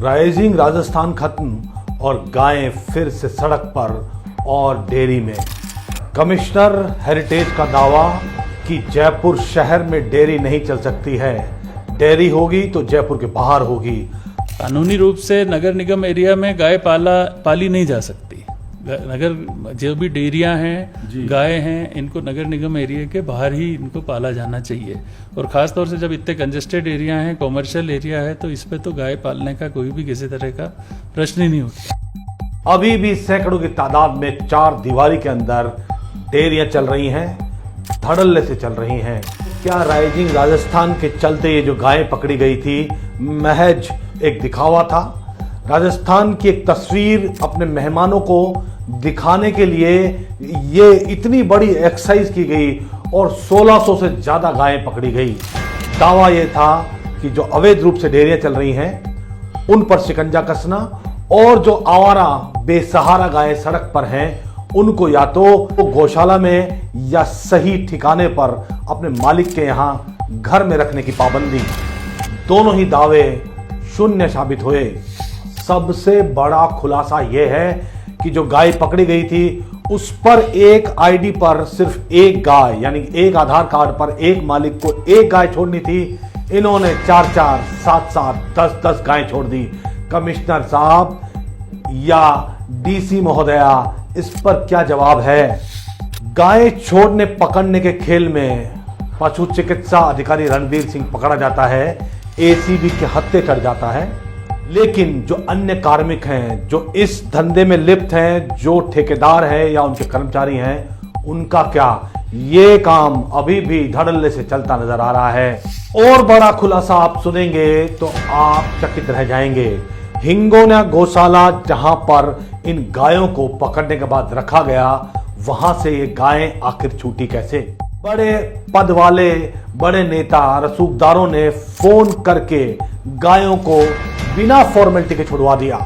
Rising Rajasthan खत्म और गायें फिर से सड़क पर और डेयरी में। कमिश्नर हेरिटेज का दावा कि जयपुर शहर में डेयरी नहीं चल सकती है, डेयरी होगी तो जयपुर के बाहर होगी। कानूनी रूप से नगर निगम एरिया में गाय पाली नहीं जा सकती। नगर जो भी डेयरियां हैं, गाय हैं, इनको नगर निगम एरिया के बाहर ही इनको पाला जाना चाहिए। और ख़ास तौर से जब इतने कंजेस्टेड एरिया हैं, कॉमर्शियल एरिया है, तो इस पे तो गाय पालने का कोई भी किसी तरह का प्रश्न ही नहीं उठता। अभी भी सैकड़ों की तादाद में चार दीवारी के अंदर डेयरियां चल रही हैं, धड़ल्ले से चल रही हैं। क्या राइजिंग राजस्थान के चलते ये जो गायें पकड़ी गई थी महज एक दिखावा था? राजस्थान की एक तस्वीर अपने मेहमानों को दिखाने के लिए ये इतनी बड़ी एक्सरसाइज की गई और 1600 से ज्यादा गायें पकड़ी गई। दावा यह था कि जो अवैध रूप से डेयरियां चल रही हैं उन पर शिकंजा कसना और जो आवारा बेसहारा गायें सड़क पर हैं उनको या तो गौशाला में या सही ठिकाने पर अपने मालिक के यहां घर में रखने की पाबंदी। दोनों ही दावे शून्य साबित हुए। सबसे बड़ा खुलासा यह है कि जो गाय पकड़ी गई थी उस पर एक आईडी पर सिर्फ एक गाय, यानी एक आधार कार्ड पर एक मालिक को एक गाय छोड़नी थी। इन्होंने 4-4, 7-7, 10-10 गाय छोड़ दी। कमिश्नर साहब या डीसी महोदया, इस पर क्या जवाब है? गाय छोड़ने पकड़ने के खेल में पशु चिकित्सा अधिकारी रणवीर सिंह पकड़ा जाता है, एसीबी के हत्थे चढ़ जाता है। लेकिन जो अन्य कार्मिक हैं, जो इस धंधे में लिप्त हैं, जो ठेकेदार हैं या उनके कर्मचारी हैं, उनका क्या? ये काम अभी भी धड़ल्ले से चलता नजर आ रहा है। और बड़ा खुलासा आप सुनेंगे तो आप चकित रह जाएंगे। हिंगोना गौशाला जहां पर इन गायों को पकड़ने के बाद रखा गया, वहां से ये गायें आखिर छूटी कैसे? बड़े पद वाले बड़े नेता रसूखदारों ने फोन करके गायों को बिना फॉर्मेलिटी के छुड़वा दिया।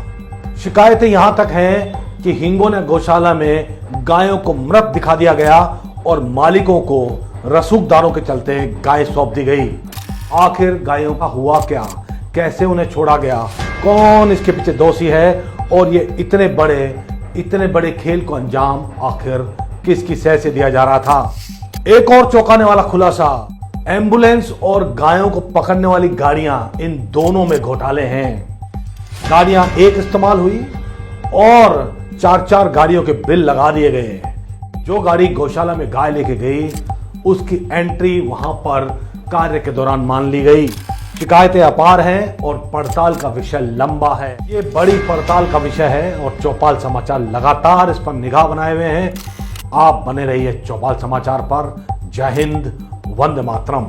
शिकायतें यहां तक हैं कि हिंगोना गौशाला में गायों को मृत दिखा दिया गया और मालिकों को रसूखदारों के चलते गाय सौंप दी गई। आखिर गायों का हुआ क्या? कैसे उन्हें छोड़ा गया? कौन इसके पीछे दोषी है? और ये इतने बड़े खेल को अंजाम आखिर किसकी सह से दिया जा रहा था? एक और चौंकाने वाला खुलासा, एम्बुलेंस और गायों को पकड़ने वाली गाड़ियां, इन दोनों में घोटाले हैं। गाड़ियां एक इस्तेमाल हुई और 4-4 गाड़ियों के बिल लगा दिए गए। जो गाड़ी गौशाला में गाय लेके गई उसकी एंट्री वहां पर कार्य के दौरान मान ली गई। शिकायतें अपार हैं और पड़ताल का विषय लंबा है। ये बड़ी पड़ताल का विषय है और चौपाल समाचार लगातार इस पर निगाह बनाए हुए हैं। आप बने रहिए चौपाल समाचार पर। जय हिंद, वंदे मातरम।